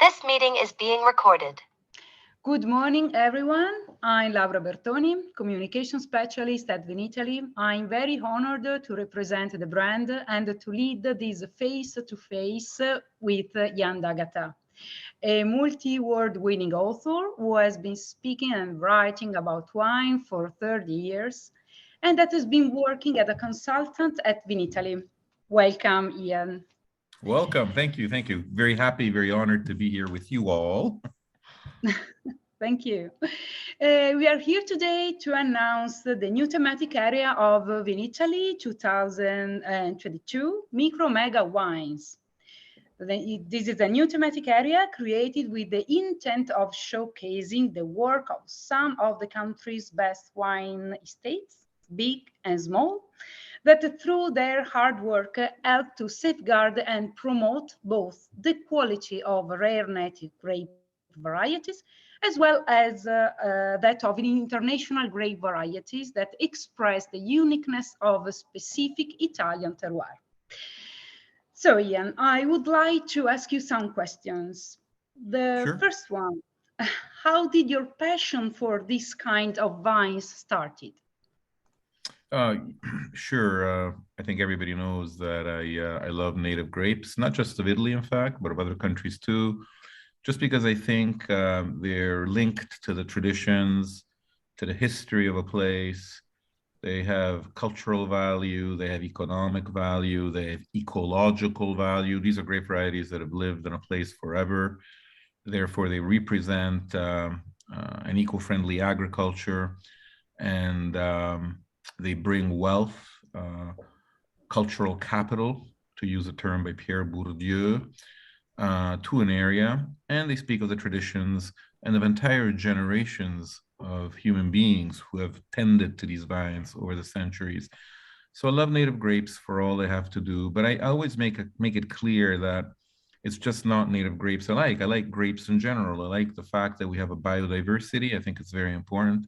This meeting is being recorded. Good morning, everyone. I'm Laura Bertoni, Communication Specialist at Vinitaly. I'm very honored to represent the brand and to lead this face-to-face with Jan D'Agata, a multi-award winning author who has been speaking and writing about wine for 30 years and that has been working as a consultant at Vinitaly. Welcome, Ian. Welcome. Thank you. Thank you. Very happy, very honored to be here with you all. Thank you. We are here today to announce the new thematic area of Vinitaly 2022, Micromega Wines. This is a new thematic area created with the intent of showcasing the work of some of the country's best wine estates, big and small, that through their hard work help to safeguard and promote both the quality of rare native grape varieties as well as that of international grape varieties that express the uniqueness of a specific Italian terroir. So, Ian, I would like to ask you some questions. The Sure. first one, how did your passion for this kind of wines started? Uh, sure. I think everybody knows that I love native grapes, not just of Italy, in fact, but of other countries too. Just because I think they're linked to the traditions, to the history of a place. They have cultural value, they have economic value, they have ecological value. These are grape varieties that have lived in a place forever. Therefore, they represent an eco-friendly agriculture, and they bring wealth, cultural capital, to use a term by Pierre Bourdieu, to an area, and they speak of the traditions and of entire generations of human beings who have tended to these vines over the centuries. So I love native grapes for all they have to do, but I always make it clear that it's just not native grapes I like. I like grapes in general. I like the fact that we have a biodiversity. I think it's very important.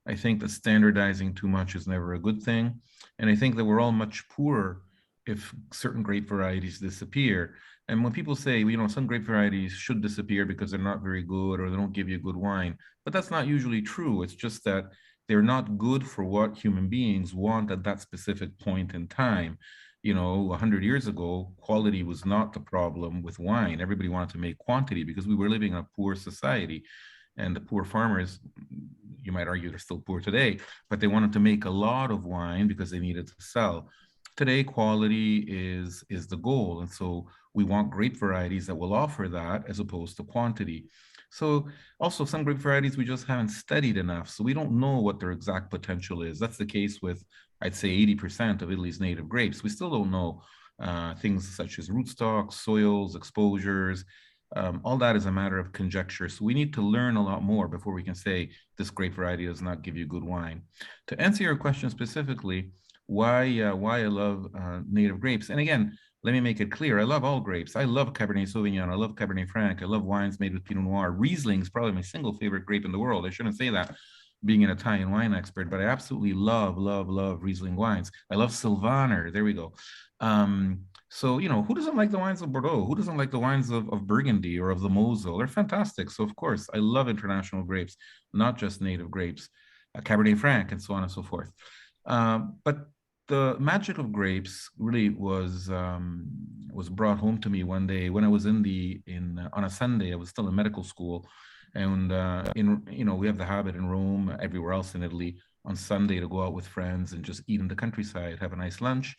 I think that standardizing too much is never a good thing. And I think that we're all much poorer if certain grape varieties disappear. And when people say, some grape varieties should disappear because they're not very good or they don't give you good wine, but that's not usually true. It's just that they're not good for what human beings want at that specific point in time. 100 years ago, quality was not the problem with wine. Everybody wanted to make quantity because we were living in a poor society. And the poor farmers, you might argue they're still poor today, but they wanted to make a lot of wine because they needed to sell. Today, quality is the goal. And so we want grape varieties that will offer that as opposed to quantity. So also some grape varieties we just haven't studied enough. So we don't know what their exact potential is. That's the case with, I'd say, 80% of Italy's native grapes. We still don't know things such as rootstocks, soils, exposures. All that is a matter of conjecture. So we need to learn a lot more before we can say this grape variety does not give you good wine. To answer your question specifically, why I love native grapes. And again, let me make it clear, I love all grapes. I love Cabernet Sauvignon, I love Cabernet Franc, I love wines made with Pinot Noir. Riesling is probably my single favorite grape in the world. I shouldn't say that being an Italian wine expert, but I absolutely love Riesling wines. I love Sylvaner, there we go. So, who doesn't like the wines of Bordeaux? Who doesn't like the wines of Burgundy or of the Mosel? They're fantastic. So, of course, I love international grapes, not just native grapes, Cabernet Franc, and so on and so forth. But the magic of grapes really was brought home to me one day when I was on a Sunday. I was still in medical school, and we have the habit in Rome, everywhere else in Italy, on Sunday to go out with friends and just eat in the countryside, have a nice lunch.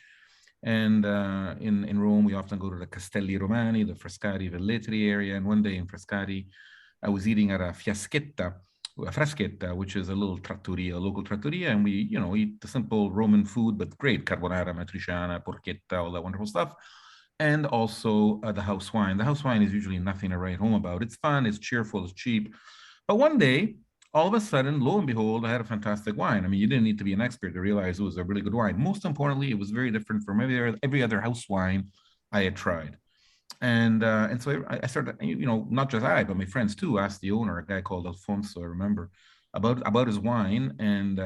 And in Rome, we often go to the Castelli Romani, the Frascati Velletri area. And one day in Frascati, I was eating at a Fraschetta, which is a little trattoria, a local trattoria, and we, eat the simple Roman food, but great carbonara, matriciana, porchetta, all that wonderful stuff, and also the house wine. The house wine is usually nothing to write home about. It's fun, it's cheerful, it's cheap. But one day, all of a sudden, lo and behold, I had a fantastic wine. I mean, you didn't need to be an expert to realize it was a really good wine. Most importantly, it was very different from every other house wine I had tried. And so I started, not just I, but my friends too, asked the owner, a guy called Alfonso, I remember, about his wine, and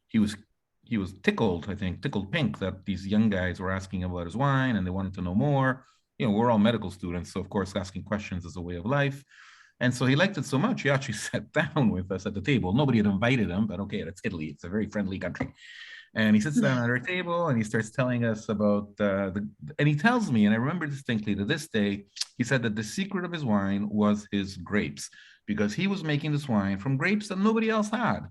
he was tickled, I think, tickled pink that these young guys were asking about his wine, and they wanted to know more. we're all medical students. So of course, asking questions is a way of life. And so he liked it so much, he actually sat down with us at the table. Nobody had invited him, but okay, that's Italy. It's a very friendly country. And he sits down at our table and he starts telling us about and he tells me, and I remember distinctly to this day, he said that the secret of his wine was his grapes, because he was making this wine from grapes that nobody else had.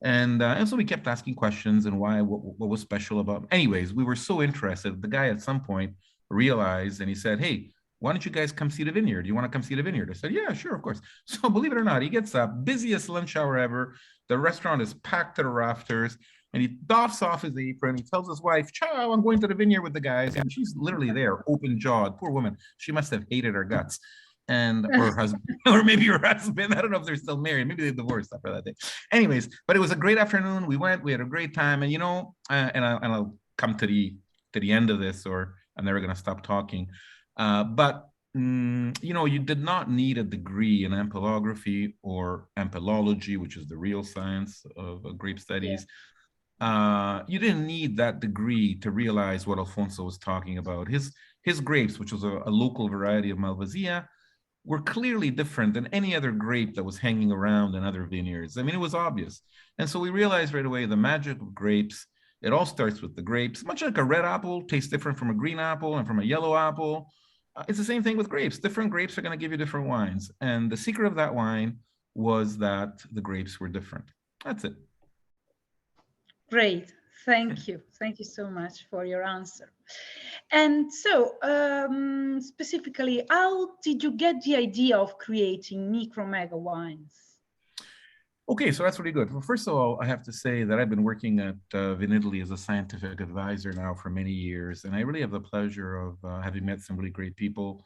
And so we kept asking questions and what was special about. Anyways, we were so interested. The guy at some point realized, and he said, "Hey, why don't you guys come see the vineyard? Do you want to come see the vineyard?" I said, "Yeah, sure, of course." So believe it or not, he gets up, busiest lunch hour ever. The restaurant is packed to the rafters, and he doffs off his apron. He tells his wife, "Ciao, I'm going to the vineyard with the guys." And she's literally there, open jawed. Poor woman. She must have hated her guts. And or her husband, or maybe her husband. I don't know if they're still married. Maybe they divorced after that day. Anyways, but it was a great afternoon. We went. We had a great time. And I'll come to the end of this, or I'm never going to stop talking. But you did not need a degree in ampelography or ampelology, which is the real science of grape studies. You didn't need that degree to realize what Alfonso was talking about. His grapes, which was a local variety of Malvasia, were clearly different than any other grape that was hanging around in other vineyards. I mean, it was obvious. And so we realized right away the magic of grapes. It all starts with the grapes. Much like a red apple tastes different from a green apple and from a yellow apple. It's the same thing with grapes. Different grapes are going to give you different wines. And the secret of that wine was that the grapes were different. That's it. Great. Thank you. Thank you so much for your answer. And so, specifically, how did you get the idea of creating Micromega wines? Okay, so that's really good. Well, first of all, I have to say that I've been working at Vinitaly as a scientific advisor now for many years, and I really have the pleasure of having met some really great people.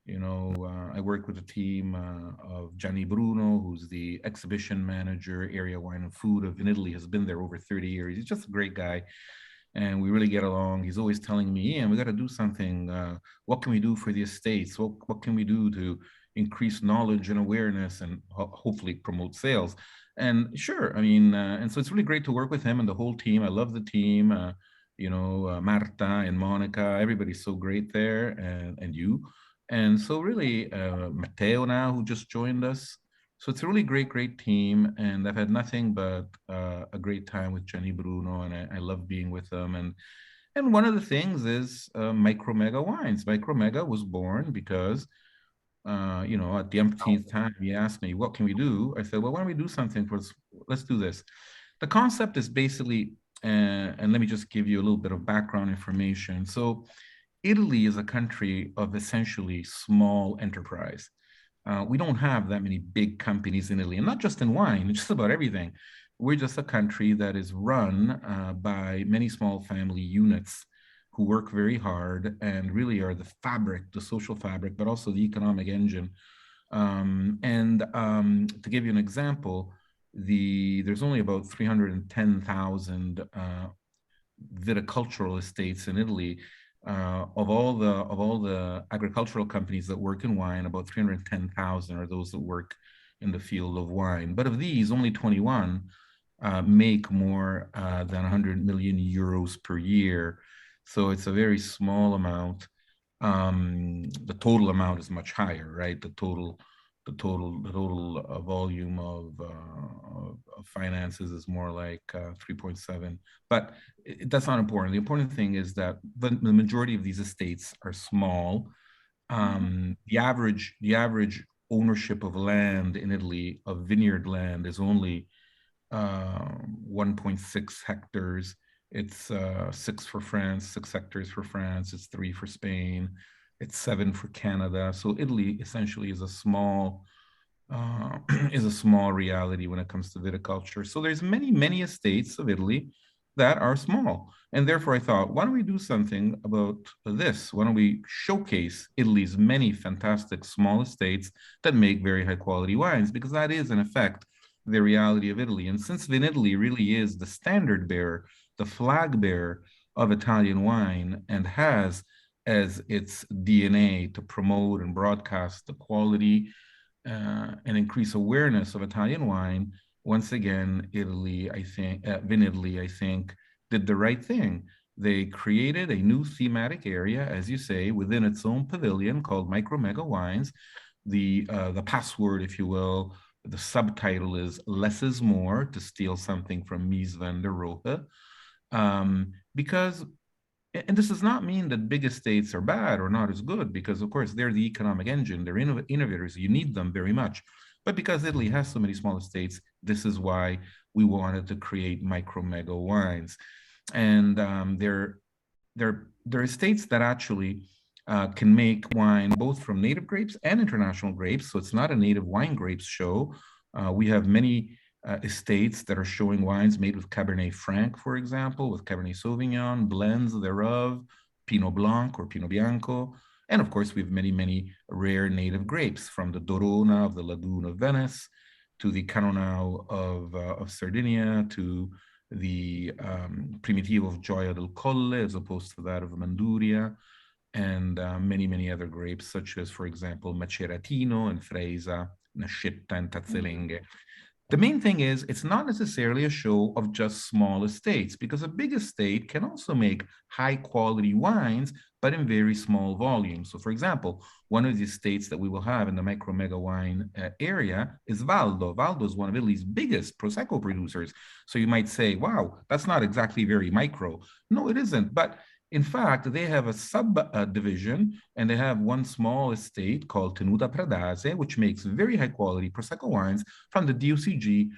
I work with a team of Gianni Bruno, who's the exhibition manager, area wine and food of Vinitaly, has been there over 30 years. He's just a great guy, and we really get along. He's always telling me, "Ian, we got to do something. What can we do for the estates? What can we do to increase knowledge and awareness and hopefully promote sales?" And sure, I mean, and so it's really great to work with him and the whole team. I love the team, Marta and Monica, everybody's so great there, and you. And so really, Matteo now, who just joined us. So it's a really great team. And I've had nothing but a great time with Gianni Bruno, and I love being with them. And one of the things is Micromega Wines. Micromega was born because at the umpteenth time, he asked me, "What can we do?" I said, "Well, why don't we do something for us? Let's do this." The concept is basically, and let me just give you a little bit of background information. So Italy is a country of essentially small enterprise. We don't have that many big companies in Italy, and not just in wine, just about everything. We're just a country that is run by many small family units who work very hard and really are the fabric, the social fabric, but also the economic engine. To give you an example, there's only about 310,000 viticultural estates in Italy. Of all the agricultural companies that work in wine, about 310,000 are those that work in the field of wine. But of these, only 21 make more than 100 million euros per year. So it's a very small amount. The total amount is much higher, right? The total volume of finances is more like 3.7. But that's not important. The important thing is that the majority of these estates are small. The average ownership of land in Italy, of vineyard land, is only 1.6 hectares. It's 6 for France, 6 hectares for France. It's 3 for Spain. It's 7 for Canada. So Italy essentially is a small reality when it comes to viticulture. So there's many estates of Italy that are small, and therefore I thought, why don't we do something about this? Why don't we showcase Italy's many fantastic small estates that make very high quality wines? Because that is in effect the reality of Italy. And since Vinitaly really is the standard bearer, the flag bearer of Italian wine, and has as its DNA to promote and broadcast the quality and increase awareness of Italian wine, once again, Vinitaly, I think, did the right thing. they created a new thematic area, as you say, within its own pavilion called Micromega Wines. The password, if you will, the subtitle is "Less is More," to steal something from Mies van der Rohe. Because, and this does not mean that big estates are bad or not as good, because of course they're the economic engine, they're innovators, you need them very much. But because Italy has so many small estates, this is why we wanted to create Micromega Wines. And there are states that actually can make wine both from native grapes and international grapes. So it's not a native wine grapes show. We have many estates that are showing wines made with Cabernet Franc, for example, with Cabernet Sauvignon, blends thereof, Pinot Blanc or Pinot Bianco. And of course, we have many, many rare native grapes, from the Dorona of the Lagoon of Venice to the Canonau of Sardinia, to the Primitivo of Gioia del Colle, as opposed to that of Manduria, and many, many other grapes, such as, for example, Maceratino and Freisa, Nascetta and Tazzolenghe. The main thing is, it's not necessarily a show of just small estates, because a big estate can also make high quality wines, but in very small volumes. So for example, one of the estates that we will have in the Micromega wine area is Valdo. Valdo is one of Italy's biggest Prosecco producers. So you might say, wow, that's not exactly very micro. No, it isn't. But in fact, they have a subdivision, and they have one small estate called Tenuta Pradase, which makes very high quality Prosecco wines from the DOCG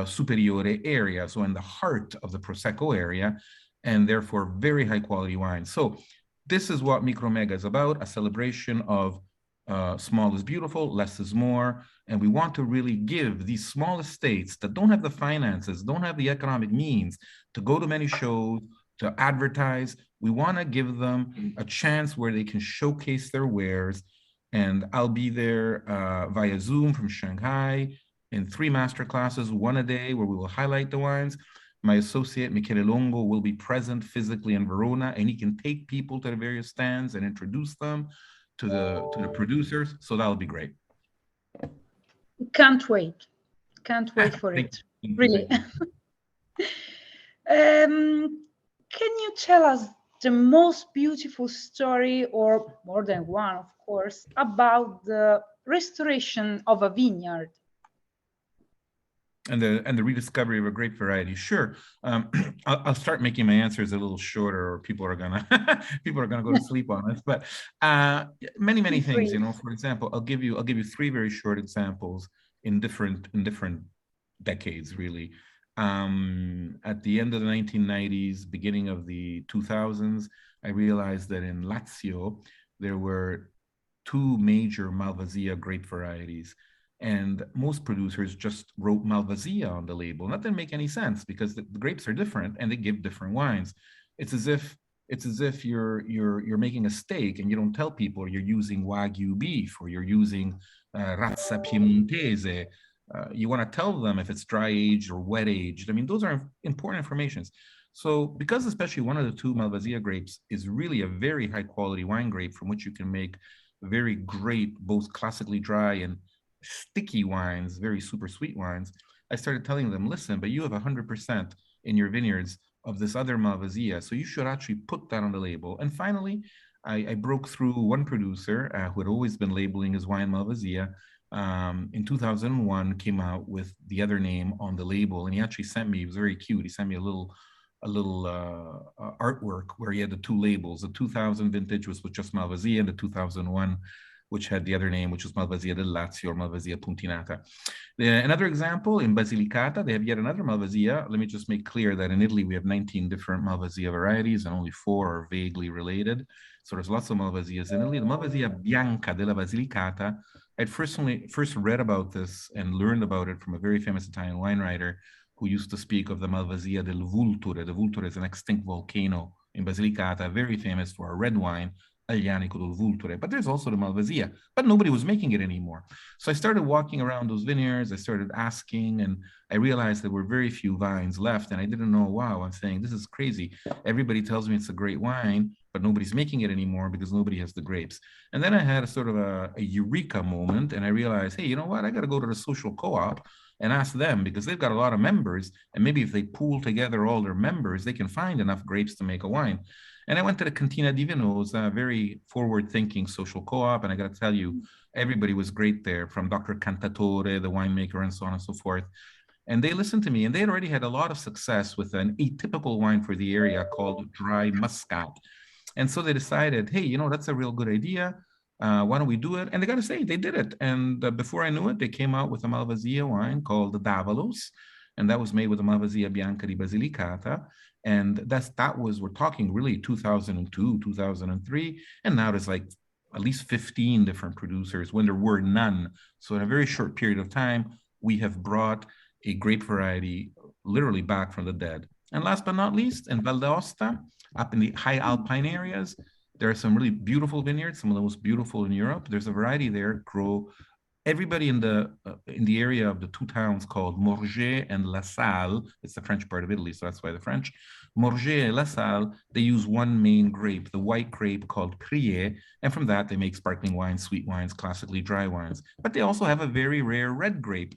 Superiore area, so in the heart of the Prosecco area, and therefore very high quality wines. So this is what Micromega is about, a celebration of small is beautiful, less is more. And we want to really give these small estates that don't have the finances, don't have the economic means to go to many shows, to advertise. We want to give them a chance where they can showcase their wares. And I'll be there via Zoom from Shanghai in 3 master classes, 1 a day, where we will highlight the wines. My associate, Michele Longo, will be present physically in Verona, and he can take people to the various stands and introduce them to the producers. So that'll be great. Can't wait. Can't wait for it. Really. Can you tell us the most beautiful story, or more than one, of course, about the restoration of a vineyard? And the rediscovery of a grape variety. Sure. I'll start making my answers a little shorter, or people are gonna go to sleep on us. But many things. You know, for example, I'll give you 3 very short examples in different decades, really. At the end of the 1990s, beginning of the 2000s, I realized that in Lazio there were 2 major Malvasia grape varieties. And most producers just wrote Malvasia on the label. That didn't make any sense, because the grapes are different and they give different wines. It's as if you're making a steak and you don't tell people you're using Wagyu beef, or you're using Razza Piemontese. You want to tell them if it's dry aged or wet aged. I mean, those are important informations. So because especially one of the 2 Malvasia grapes is really a very high quality wine grape from which you can make very great, both classically dry and sticky wines, very super sweet wines, I started telling them, listen, but you have 100% in your vineyards of this other Malvasia, so you should actually put that on the label. And finally, I broke through one producer who had always been labeling his wine Malvasia. In 2001, came out with the other name on the label, and he actually sent me, it was very cute, he sent me a little artwork where he had the 2 labels. The 2000 vintage was with just Malvasia, and the 2001, which had the other name, which was Malvasia del Lazio or Malvasia Puntinata. Another example, in Basilicata, they have yet another Malvasia. Let me just make clear that in Italy, we have 19 different Malvasia varieties, and only 4 are vaguely related. So there's lots of Malvasias in Italy. The Malvasia Bianca della Basilicata, I'd first read about this and learned about it from a very famous Italian wine writer who used to speak of the Malvasia del Vulture. The Vulture is an extinct volcano in Basilicata, very famous for a red wine, Aglianico del Vulture. But there's also the Malvasia, but nobody was making it anymore. So I started walking around those vineyards, I started asking, and I realized there were very few vines left, and I didn't know, wow, I'm saying, this is crazy. Everybody tells me it's a great wine, but nobody's making it anymore because nobody has the grapes. And then I had a sort of a eureka moment, and I realized, hey, you know what? I got to go to the social co-op and ask them, because they've got a lot of members, and maybe if they pool together all their members, they can find enough grapes to make a wine. And I went to the Cantina di Vino's, a very forward-thinking social co-op, and I got to tell you, everybody was great there, from Dr. Cantatore, the winemaker, and so on and so forth. And they listened to me, and they had already had a lot of success with an atypical wine for the area called dry muscat. And so they decided, hey, you know, that's a real good idea. Why don't we do it? And they got to say, they did it. And before I knew it, they came out with a Malvasia wine called the Davalos. And that was made with a Malvasia Bianca di Basilicata. And that was, we're talking really 2002, 2003. And now there's like at least 15 different producers when there were none. So in a very short period of time, we have brought a grape variety literally back from the dead. And last but not least, in Val d'Aosta, up in the high alpine areas, there are some really beautiful vineyards, some of the most beautiful in Europe. There's a variety there grow. Everybody in the area of the two towns called Morges and La Salle, it's the French part of Italy, so that's why the French. Morges and La Salle, they use one main grape, the white grape called Crier, and from that they make sparkling wines, sweet wines, classically dry wines. But they also have a very rare red grape,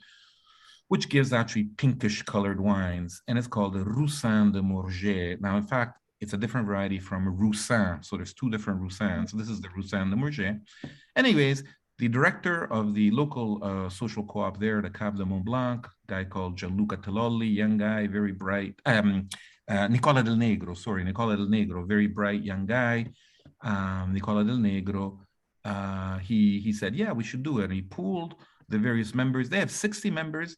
which gives actually pinkish colored wines, and it's called the Roussin de Morges. Now, in fact, it's a different variety from Roussin, so there's two different Roussins. So this is the Roussin de Morges. Anyways, the director of the local social co-op there, the Cave de Mont Blanc, a guy called Gianluca Telloli, young guy, very bright. Nicola Del Negro, very bright young guy. Nicola Del Negro, he said, yeah, we should do it. And he pooled the various members. They have 60 members.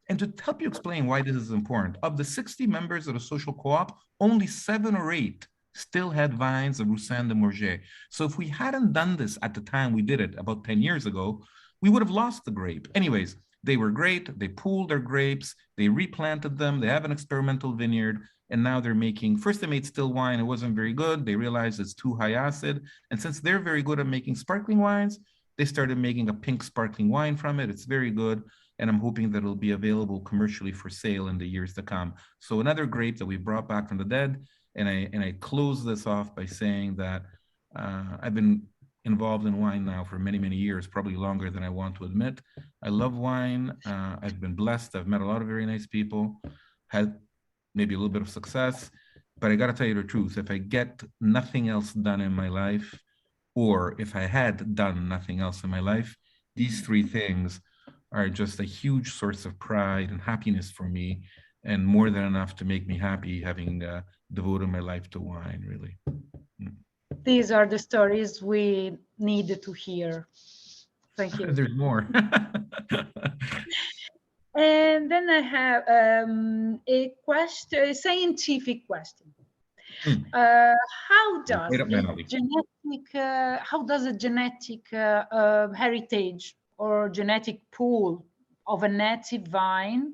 And to help you explain why this is important, of the 60 members of the social co-op, only 7 or 8 still had vines of Roussin de Morges. So if we hadn't done this at the time we did it about 10 years ago, we would have lost the grape. Anyways, they were great. They pooled their grapes. They replanted them. They have an experimental vineyard. And now they're making, first they made still wine. It wasn't very good. They realized it's too high acid. And since they're very good at making sparkling wines, they started making a pink sparkling wine from it. It's very good. And I'm hoping that it'll be available commercially for sale in the years to come. So another grape that we brought back from the dead. And I close this off by saying that I've been involved in wine now for many, many years, probably longer than I want to admit. I love wine. I've been blessed. I've met a lot of very nice people, had maybe a little bit of success, but I got to tell you the truth. If I get nothing else done in my life, or if I had done nothing else in my life, these 3 things are just a huge source of pride and happiness for me, and more than enough to make me happy having devoted my life to wine, really. These are the stories we needed to hear. Thank you. There's more. And then I have a question, a scientific question. How does the genetic heritage or genetic pool of a native vine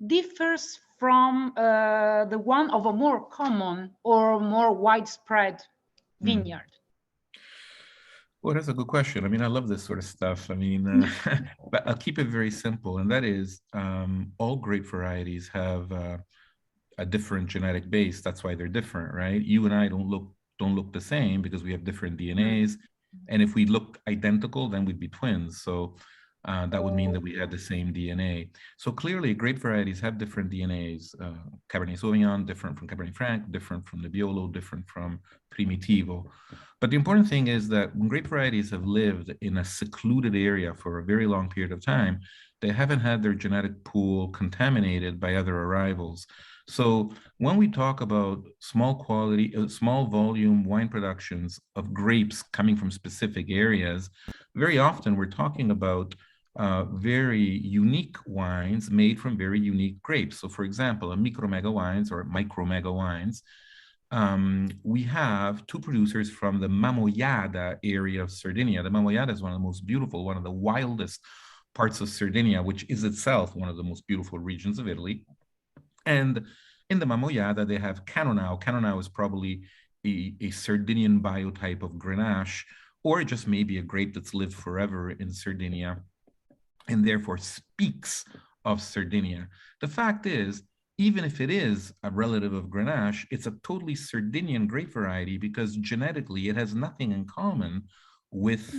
differs from the one of a more common or more widespread vineyard? Well, that's a good question. I mean, I love this sort of stuff. I mean, but I'll keep it very simple, and that is all grape varieties have a different genetic base. That's why they're different, right? You and I don't look the same because we have different DNAs. And if we looked identical, then we'd be twins. So that would mean that we had the same DNA. So clearly, grape varieties have different DNAs. Cabernet Sauvignon, different from Cabernet Franc, different from Nebbiolo, different from Primitivo. But the important thing is that when grape varieties have lived in a secluded area for a very long period of time, they haven't had their genetic pool contaminated by other arrivals. So when we talk about small volume wine productions of grapes coming from specific areas, very often we're talking about very unique wines made from very unique grapes. So for example, a Micromega wines, we have 2 producers from the Mamoiada area of Sardinia. The Mamoiada is one of the most beautiful, one of the wildest parts of Sardinia, which is itself one of the most beautiful regions of Italy. And in the Mamoiada, they have Cannonau. Cannonau is probably a Sardinian biotype of Grenache, or it just may be a grape that's lived forever in Sardinia and therefore speaks of Sardinia. The fact is, even if it is a relative of Grenache, it's a totally Sardinian grape variety because genetically it has nothing in common with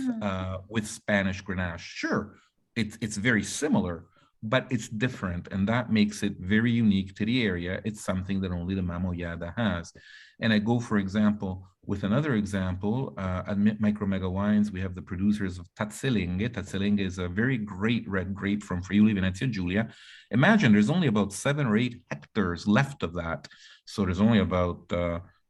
Spanish Grenache. Sure, it's very similar, but it's different, and that makes it very unique to the area. It's something that only the Mamoyada has. And I go, for example, with another example, at Micromega Wines, we have the producers of Tazzelenghe. Tazzelenghe is a very great red grape from Friuli, Venezia Giulia. Imagine there's only about 7 or 8 hectares left of that. So there's only about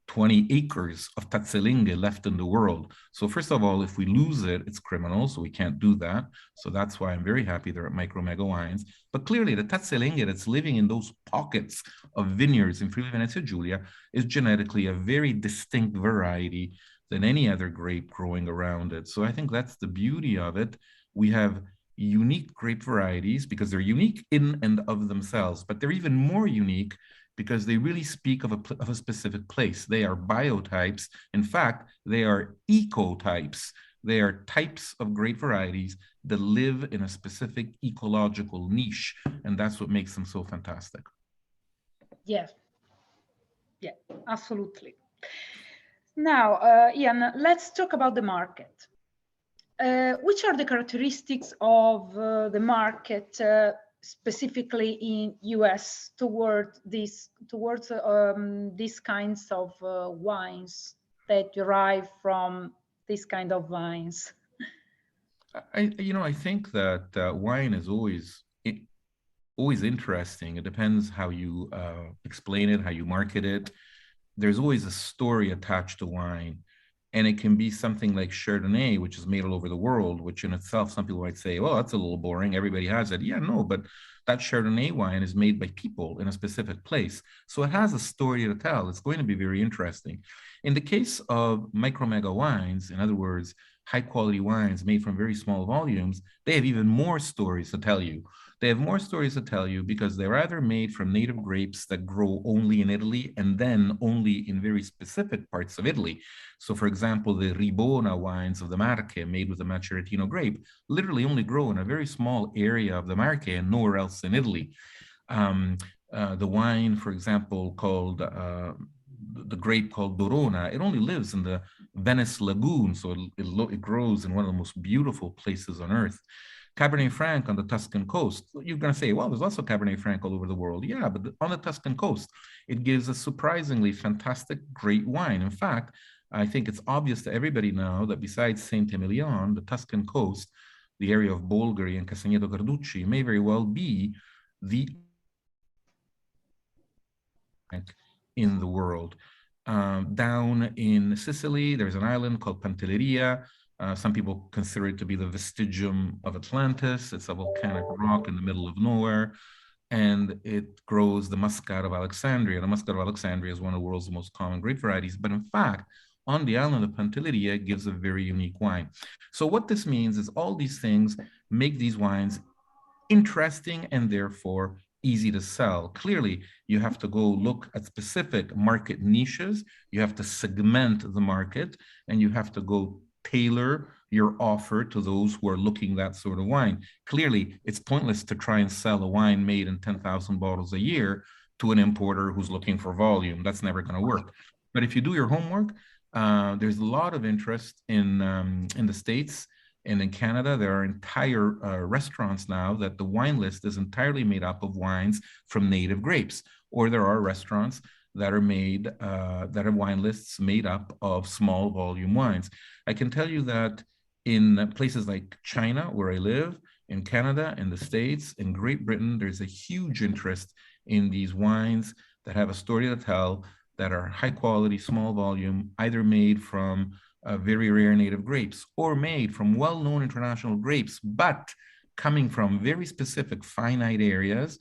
20 acres of Tazzelenghe left in the world. So first of all, if we lose it, it's criminal, so we can't do that. So that's why I'm very happy they're at Micromega Wines. But clearly the Tazzelenghe that's living in those pockets of vineyards in Friuli Venezia Giulia is genetically a very distinct variety than any other grape growing around it. So I think that's the beauty of it. We have unique grape varieties because they're unique in and of themselves, but they're even more unique because they really speak of a specific place. They are biotypes. In fact, they are ecotypes. They are types of grape varieties that live in a specific ecological niche, and that's what makes them so fantastic. Yeah, yeah, absolutely. Now, Ian, let's talk about the market. Which are the characteristics of the market specifically in US towards these kinds of wines that derive from this kind of vines? I think that wine is always interesting. It depends how you explain it, how you market it. There's always a story attached to wine. And it can be something like Chardonnay, which is made all over the world, which in itself, some people might say, well, that's a little boring. Everybody has it. Yeah, no, but that Chardonnay wine is made by people in a specific place. So it has a story to tell. It's going to be very interesting. In the case of Micromega wines, in other words, high quality wines made from very small volumes, they have even more stories to tell you. They have more stories to tell you because they're either made from native grapes that grow only in Italy and then only in very specific parts of Italy. So for example, the Ribona wines of the Marche made with the Maceratino grape literally only grow in a very small area of the Marche and nowhere else in Italy. The wine, for example, called the grape called Dorona, it only lives in the Venice Lagoon, so it grows in one of the most beautiful places on earth. Cabernet Franc on the Tuscan coast. You're going to say, well, there's also Cabernet Franc all over the world. Yeah, but on the Tuscan coast, it gives a surprisingly fantastic, great wine. In fact, I think it's obvious to everybody now that besides Saint-Emilion, the Tuscan coast, the area of Bolgheri and Castagneto Carducci may very well be the in the world. Down in Sicily, there's an island called Pantelleria. Some people consider it to be the vestigium of Atlantis. It's a volcanic rock in the middle of nowhere, and it grows the Muscat of Alexandria. The Muscat of Alexandria is one of the world's most common grape varieties, but in fact, on the island of Pantelleria, it gives a very unique wine. So what this means is all these things make these wines interesting and therefore easy to sell. Clearly, you have to go look at specific market niches, you have to segment the market, and you have to go tailor your offer to those who are looking that sort of wine. Clearly, it's pointless to try and sell a wine made in 10,000 bottles a year to an importer who's looking for volume. That's never going to work. But if you do your homework, there's a lot of interest in the States and in Canada. There are entire restaurants now that the wine list is entirely made up of wines from native grapes, or there are restaurants that are made, that have wine lists made up of small volume wines. I can tell you that in places like China, where I live, in Canada, in the States, in Great Britain, there's a huge interest in these wines that have a story to tell, that are high quality, small volume, either made from very rare native grapes or made from well-known international grapes, but coming from very specific finite areas.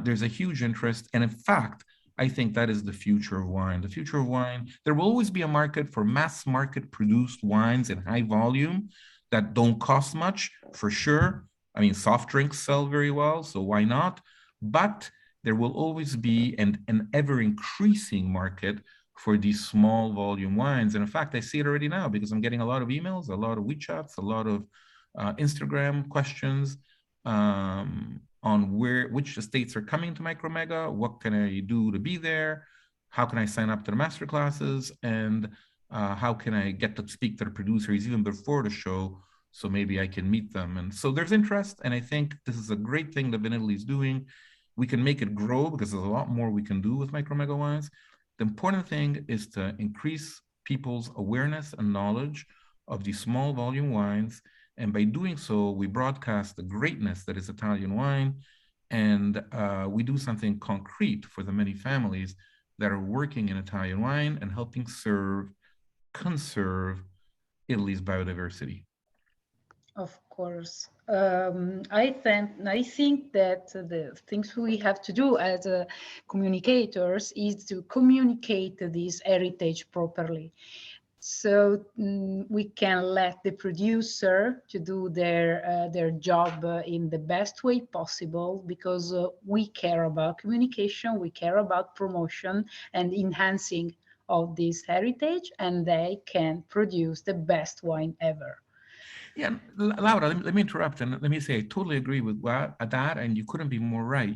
There's a huge interest. And in fact, I think that is the future of wine. The future of wine, there will always be a market for mass market produced wines in high volume that don't cost much, for sure. I mean, soft drinks sell very well, so why not? But there will always be an ever increasing market for these small volume wines. And in fact, I see it already now because I'm getting a lot of emails, a lot of WeChats, a lot of Instagram questions on which estates are coming to Micromega, what can I do to be there, how can I sign up to the master classes, and how can I get to speak to the producers even before the show so maybe I can meet them. And so there's interest, and I think this is a great thing that Vinitaly is doing. We can make it grow because there's a lot more we can do with Micromega wines. The important thing is to increase people's awareness and knowledge of these small volume wines. And by doing so, we broadcast the greatness that is Italian wine, and we do something concrete for the many families that are working in Italian wine and helping conserve Italy's biodiversity. Of course. I think that the things we have to do as communicators is to communicate this heritage properly. So we can let the producer to do their job in the best way possible, because we care about communication, we care about promotion and enhancing of this heritage, and they can produce the best wine ever. Yeah, Laura, let me interrupt and let me say I totally agree with that, and you couldn't be more right.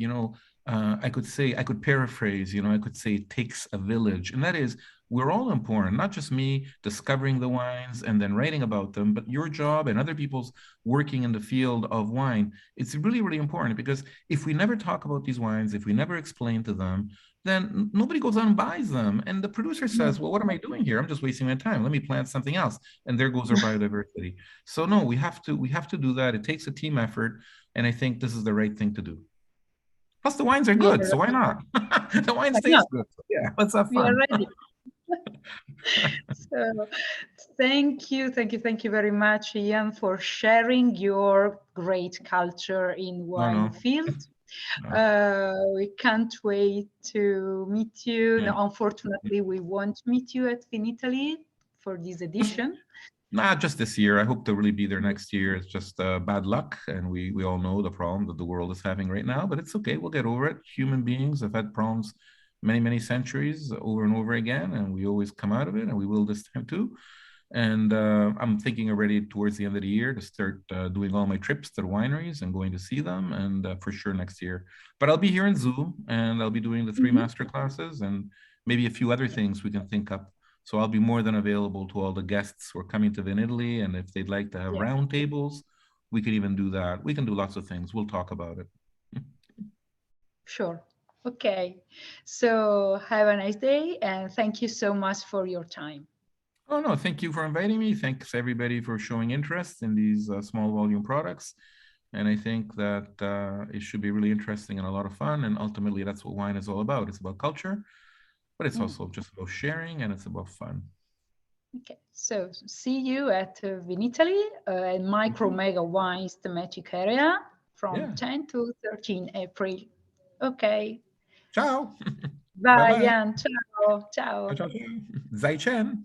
I could paraphrase, I could say it takes a village, and that is, we're all important, not just me discovering the wines and then writing about them, but your job and other people's working in the field of wine. It's really, really important, because if we never talk about these wines, if we never explain to them, then nobody goes out and buys them. And the producer says, well, what am I doing here? I'm just wasting my time. Let me plant something else. And there goes our biodiversity. So no, we have to do that. It takes a team effort. And I think this is the right thing to do. Plus the wines are good, so why not? The wine tastes good. So yeah, let's have fun. We are ready. So thank you very much, Ian, for sharing your great culture in wine field. We can't wait to meet you. No, unfortunately, we won't meet you at Vinitaly for this edition. Not just this year. I hope to really be there next year. It's just bad luck, and we all know the problem that the world is having right now, but it's okay. We'll get over it. Human beings have had problems many centuries over and over again, and we always come out of it, and we will this time too. And I'm thinking already towards the end of the year to start doing all my trips to the wineries and going to see them, and for sure next year. But I'll be here in Zoom, and I'll be doing the 3 master classes and maybe a few other things we can think up. So I'll be more than available to all the guests who are coming to Vinitaly, and if they'd like to have round tables, we could even do that. We can do lots of things. We'll talk about it. Sure. Okay. So have a nice day, and thank you so much for your time. Oh, no, thank you for inviting me. Thanks everybody for showing interest in these small volume products. And I think that it should be really interesting and a lot of fun. And ultimately, that's what wine is all about. It's about culture, but it's also just about sharing, and it's about fun. Okay, so see you at Vinitaly at Micromega Wines thematic area from 10 to 13 April. Okay. Ciao. Bye, Jan. Ciao. Ciao. Zai Chen.